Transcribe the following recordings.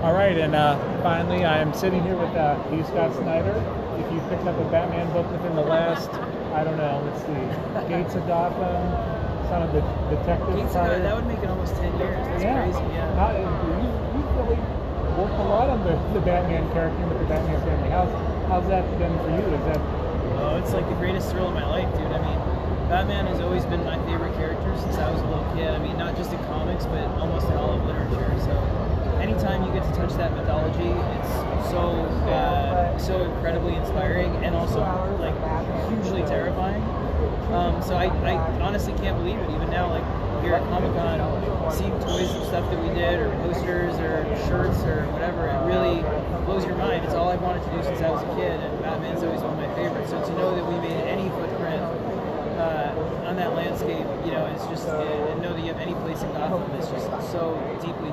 All right, and finally, I am sitting here with Scott Snyder. If you picked up a Batman book within the last, I don't know, let's see, Gates of Gotham, some of the detective Gates of Gotham, that would make it almost 10 years. That's crazy, yeah. You've really worked a lot on the Batman character with the Batman family. How's that been for you? Is that? Oh, it's like the greatest thrill of my life, dude. I mean, Batman has always been my favorite character since I was a little kid. I mean, not just in comics, but almost in all of literature. So anytime you get to touch that mythology, it's so incredibly inspiring and also like hugely terrifying. So I honestly can't believe it. Even now, like here at Comic-Con, seeing toys and stuff that we did, or posters, or shirts, or whatever, it really blows your mind. It's all I've wanted to do since I was a kid, and Batman's always one of my favorites. So to know that we made any footprint on that landscape, you know, it's just, and know that you have any place in Gotham, it's just so deeply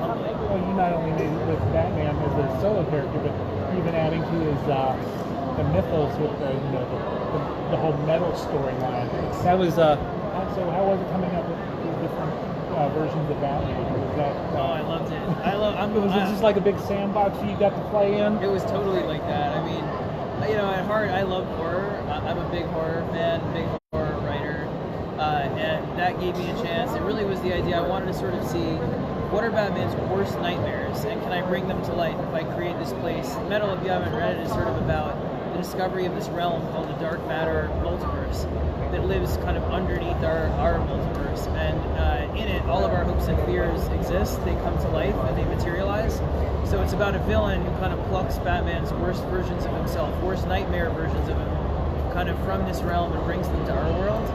humbling. Well, you not only made it with Batman as a solo character, but even adding to his the mythos with the whole metal storyline. That was so. How was it coming up with different versions of Batman? Was that? Oh, I loved it. Was it just like a big sandbox you got to play in? It was totally like that. I mean, you know, at heart, I love horror. I'm a big horror fan, big horror writer, and that gave me a chance. It really was the idea. I wanted to sort of see what are Batman's worst nightmares, and can I bring them to light if I create this place? Metal, if you haven't read it, is sort of about the discovery of this realm called the dark matter multiverse that lives kind of underneath our multiverse, and in it, all of our hopes and fears exist. They come to life and they materialize. So it's about a villain who kind of plucks Batman's worst versions of himself, worst nightmare versions of him, kind of from this realm and brings them to our world.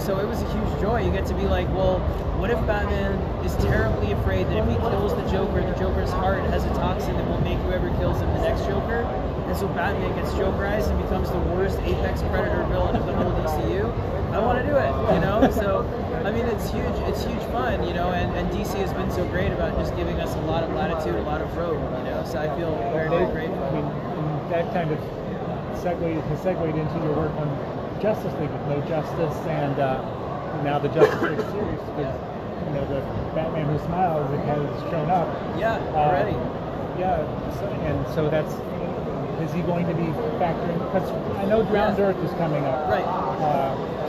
So it was a huge joy. You get to be like, well, what if Batman is terribly afraid that if he kills the Joker's heart has a toxin that will make whoever kills him the next Joker? And so Batman gets Jokerized and becomes the worst apex predator villain of the whole DCU. I want to do it, you know? So, I mean, it's huge fun, you know, and DC has been so great about just giving us a lot of latitude, a lot of rope, you know, so I feel very, very grateful. I mean, and that kind of has segued into your work on Justice League with No Justice, and now the Justice League series, because, you know, the Batman Who Smiles, it has shown up. Yeah, already. So that's, is he going to be factoring, because I know Drowned Earth is coming up. Right.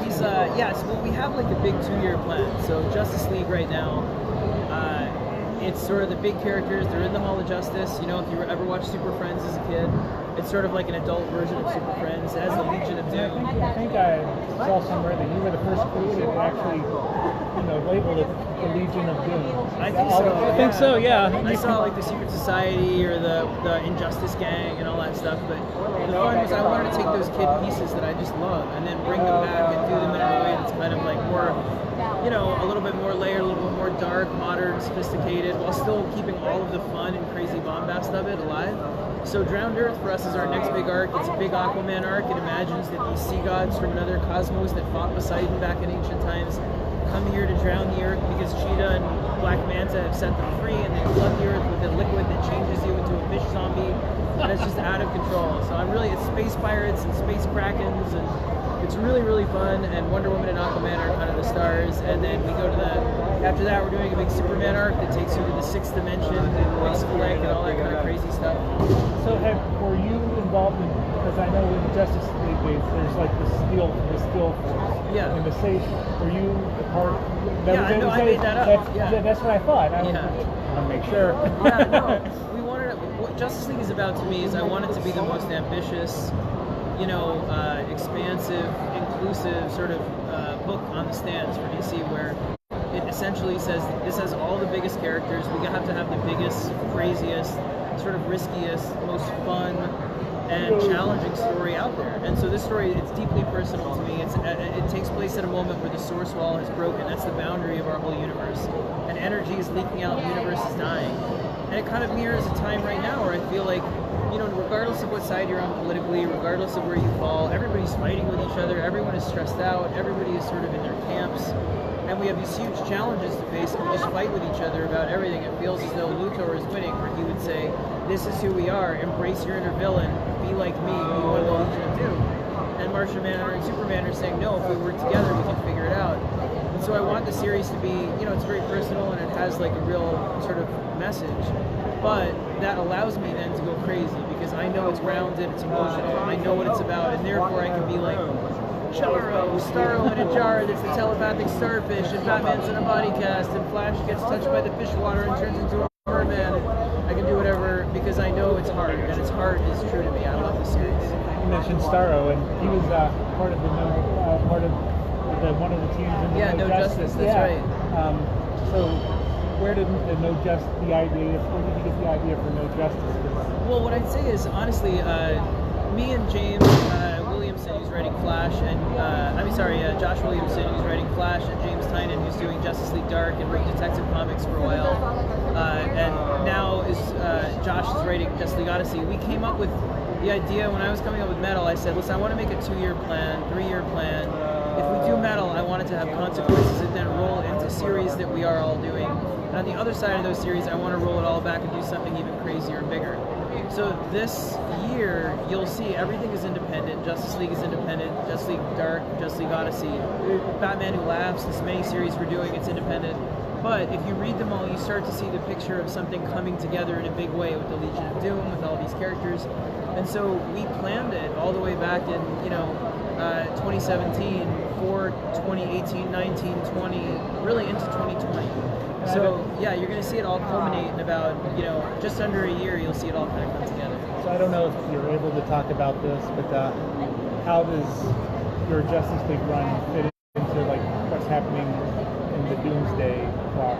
He's, well, we have like a big 2-year plan. So Justice League right now, it's sort of the big characters, they're in the Hall of Justice. You know, if you ever watched Super Friends as a kid, it's sort of like an adult version of Super Friends. It has the Legion of Doom. I think I saw somewhere that you were the first creator to actually, you know, label it the Legion of Doom. I think so. I think so, yeah. I saw like the Secret Society or the Injustice Gang and all that stuff, but the fun was I wanted to take those kid pieces that I just love and then bring them back and do them in a way that's kind of like more, you know, a little bit more layered, a little bit more dark, modern, sophisticated, while still keeping all of the fun and crazy bombast of it alive. So Drowned Earth for us is our next big arc. It's a big Aquaman arc. It imagines that these sea gods from another cosmos that fought Poseidon back in ancient times come here to drown the earth because Cheetah and Black Manta have set them free, and they flood the earth with a liquid that changes you into a fish zombie, and it's just out of control. So it's space pirates and space krakens, and it's really, really fun, and Wonder Woman and Aquaman are kind of the stars, and then we go to after that we're doing a big Superman arc that takes you to the 6th dimension, and Split and all that kind of crazy stuff. So were you involved in, because I know in Justice League there's like the Steel Force. Yeah. In the Sage, were you a part? I made that up. That's what I thought. I want to make sure. We wanted what Justice League is about to me is I want it to be the most ambitious, you know, expansive, inclusive sort of book on the stands for DC, where it essentially says this has all the biggest characters. We have to have the biggest, craziest, sort of riskiest, most fun and challenging story out there. And so this story, it's deeply personal to me. It takes place at a moment where the source wall has broken. That's the boundary of our whole universe. And energy is leaking out, the universe is dying. And it kind of mirrors a time right now where I feel like, you know, regardless of what side you're on politically, regardless of where you fall, everybody's fighting with each other, everyone is stressed out, everybody is sort of in their camps. And we have these huge challenges to face, and we just fight with each other about everything. It feels as though Luthor is winning, where he would say, this is who we are, embrace your inner villain, be like me, be one of the Legion of Doom. And Martian Manhunter and Superman are saying, no, if we work together, we can figure it out. And And so I want the series to be, it's very personal and it has like a real sort of message. But that allows me then to go crazy because I know it's grounded, it's emotional, I know what it's about, and therefore I can be like, Starro in a jar that's the telepathic starfish, and Batman's in a body cast, and Flash gets touched by the fish water and turns into a merman. I can do whatever because I know it's hard, and its heart is true to me. I love the series. You mentioned Starro, and he was part of one of the teams in the No Justice. That's right. So where did the No Justice, where did you get the idea for No Justice? Well, what I'd say is honestly, me and James Williamson, who's writing Flash, and Josh Williamson, who's writing Flash, and James Tynan, who's doing Justice League Dark and wrote Detective Comics for a while, and now Josh is writing Justice League Odyssey. We came up with the idea when I was coming up with Metal. I said, listen, I want to make a 2-year plan, 3-year plan. If we do Metal, I want it to have consequences and then roll into series that we are all doing. And on the other side of those series, I want to roll it all back and do something even crazier and bigger. So this year, you'll see everything is independent. Justice League is independent. Justice League Dark, Justice League Odyssey, Batman Who Laughs, this mini-series we're doing, it's independent. But if you read them all, you start to see the picture of something coming together in a big way with the Legion of Doom, with all these characters. And so we planned it all the way back in, 2017 for 2018, 19, 20, really into 2020. So yeah, you're going to see it all culminate in about, just under a year. You'll see it all kind of come together. So I don't know if you're able to talk about this, but how does your Justice League run fit into like what's happening in the Doomsday Clock?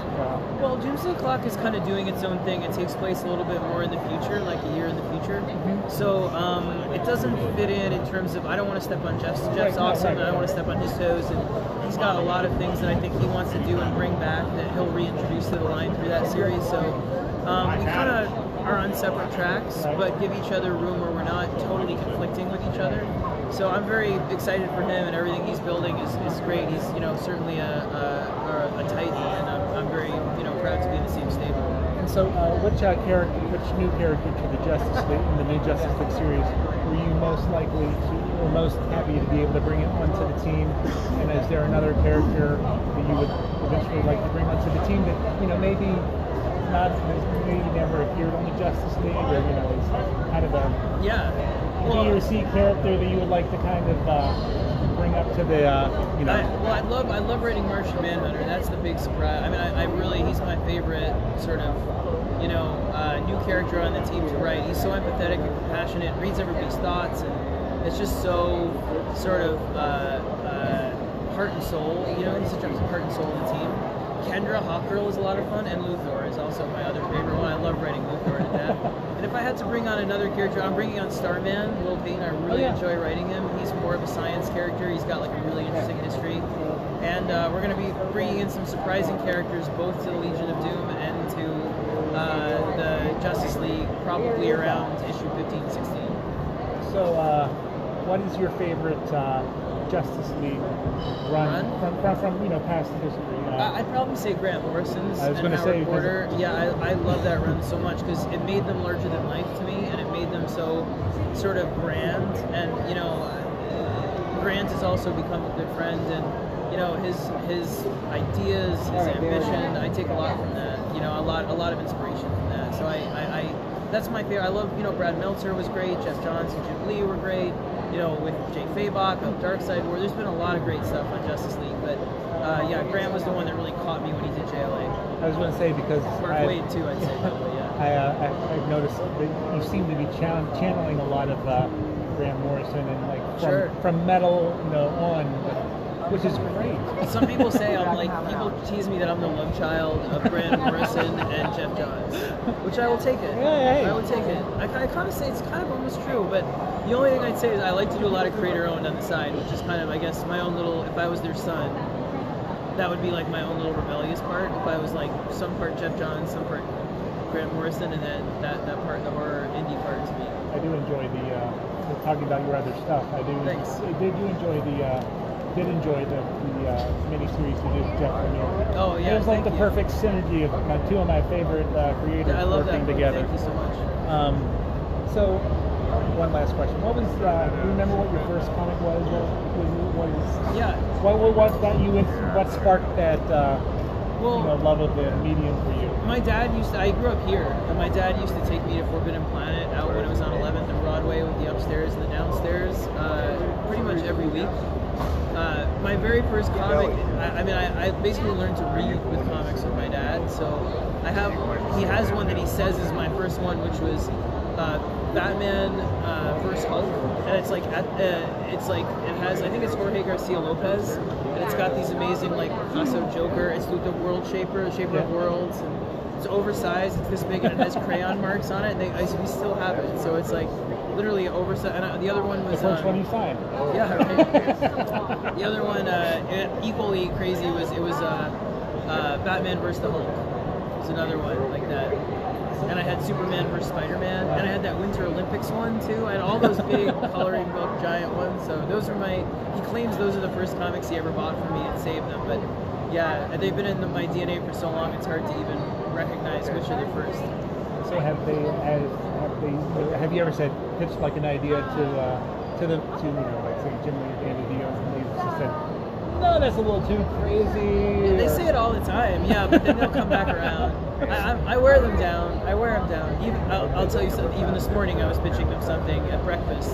Well, Doomsday Clock is kind of doing its own thing. It takes place a little bit more in the future, like a year in the future. Mm-hmm. So it doesn't fit in terms of I don't want to step on Jeff's awesome, and I don't want to step on his toes, and he's got a lot of things that I think he wants to do and bring back that he'll reintroduce to the line through that series. So we kind of are on separate tracks, but give each other room where we're not totally conflicting with each other. So I'm very excited for him, and everything he's building is great. He's certainly a titan, and I'm very proud to be in the same stable. And so, which new character to the Justice League in the new Justice League series were you most likely to, or most happy to be able to bring it onto the team? And is there another character that you would eventually like to bring onto the team that maybe never appeared on the Justice League, or is kind of a B or C character that you would like to kind of bring up to the I love writing Martian Manhunter. That's the big surprise. I mean, I really, he's my favorite sort of new character on the team to write. He's so empathetic and compassionate, reads everybody's thoughts, and it's just so sort of heart and soul. He's such a heart and soul in the team. Kendra Hawkgirl is a lot of fun, and Luthor is also my other favorite one. I love writing Luthor to death. And if I had to bring on another character, I'm bringing on Starman, Will Payton. I really enjoy writing him. He's more of a science character. He's got like a really interesting history. And we're going to be bringing in some surprising characters, both to the Legion of Doom and to the Justice League, probably around issue 15, 16. So, what is your favorite Justice League run? From past history? I'd probably say Grant Morrison's. I was going to say Porter. Yeah, I love that run so much because it made them larger than life to me, and it made them so sort of grand. And Grant has also become a good friend, and his ideas, his ambition. I take a lot from that. A lot of inspiration from that. So I that's my favorite. I love Brad Meltzer was great. Jeff Johns and Jim Lee were great. With Jay Fabok of Darkseid War. There's been a lot of great stuff on Justice League, but Grant was the one that really caught me when he did JLA. I was going to say because Mark Waid too, I'd say probably, yeah. I've noticed that you seem to be channeling a lot of Grant Morrison and from Metal on, which is great. Some people say people tease me that I'm the love child of Grant Morrison and Jeff Johns, which I will take it. Hey. I would take it. I kind of say it's kind of almost true, but the only thing I'd say is I like to do a lot of creator-owned on the side, which is kind of, I guess, my own little, if I was their son, that would be like my own little rebellious part. If I was like some part Jeff Johns, some part Grant Morrison, and then that part, the horror indie part to me. I do enjoy talking about your other stuff. Thanks. I did enjoy the mini-series you did with Jeff Lemire. Oh, yeah. It was like the perfect synergy of two of my favorite creators I love working that together. Thank you so much. So, one last question. What was? Do you remember what your first comic was? What was? Yeah. What got you into? What sparked that? Well, Love of the medium for you. my dad I grew up here, and my dad used to take me to Forbidden Planet out when it was on 11th and Broadway with the upstairs and the downstairs, pretty much every week. My very first comic, I basically learned to read with comics with my dad, so he has one that he says is my first one, which was Batman vs. Hulk, and it's like it has, I think it's Jorge Garcia Lopez, and it's got these amazing like Picasso Joker. It's the world shaper of worlds. And it's oversized. It's this big, and it has crayon marks on it. We still have it, so it's like literally oversized. And the other one was the first one you signed. Yeah. Right. The other one, equally crazy, was Batman vs. the Hulk. It was another one like that. And I had Superman vs. Spider-Man, and I had that Winter Olympics one too. I had all those big coloring book giant ones. So those are he claims those are the first comics he ever bought for me and saved them. But yeah, they've been in my DNA for so long, it's hard to even recognize which are the first. So have you ever pitched like an idea to like say Jim Lee and Andy Diaz, and they just said, no, that's a little too crazy? Yeah, they say it all the time, yeah, but then they'll come back around. I wear them down. Even I'll tell you something. Even this morning, I was pitching them something at breakfast,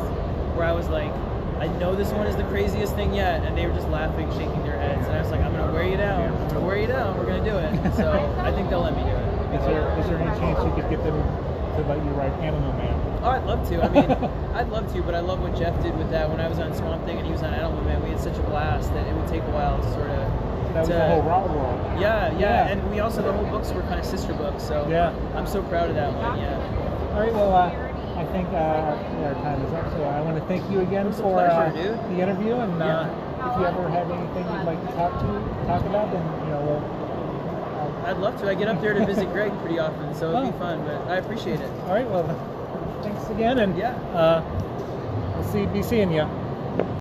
where I was like, I know this one is the craziest thing yet, and they were just laughing, shaking their heads, and I was like, I'm gonna wear you down. We're gonna do it. So I think they'll let me do it. Is there any chance you could get them to let you write Animal Man? Oh, I'd love to. I mean, I'd love to, but I love what Jeff did with that when I was on Swamp Thing and he was on Animal Man. We had such a blast that it would take a while to sort of. That was the whole Raw World. Yeah, and we also, the whole books were kind of sister books, so yeah. I'm so proud of that one. Yeah. All right, well, I think our time is up, so I want to thank you again for pleasure, the interview, and if you ever have anything you'd like to talk about, then we'll. I'd love to. I get up there to visit Greg pretty often, so it'll be fun. But I appreciate it. All right, well, thanks again, and we'll be seeing you.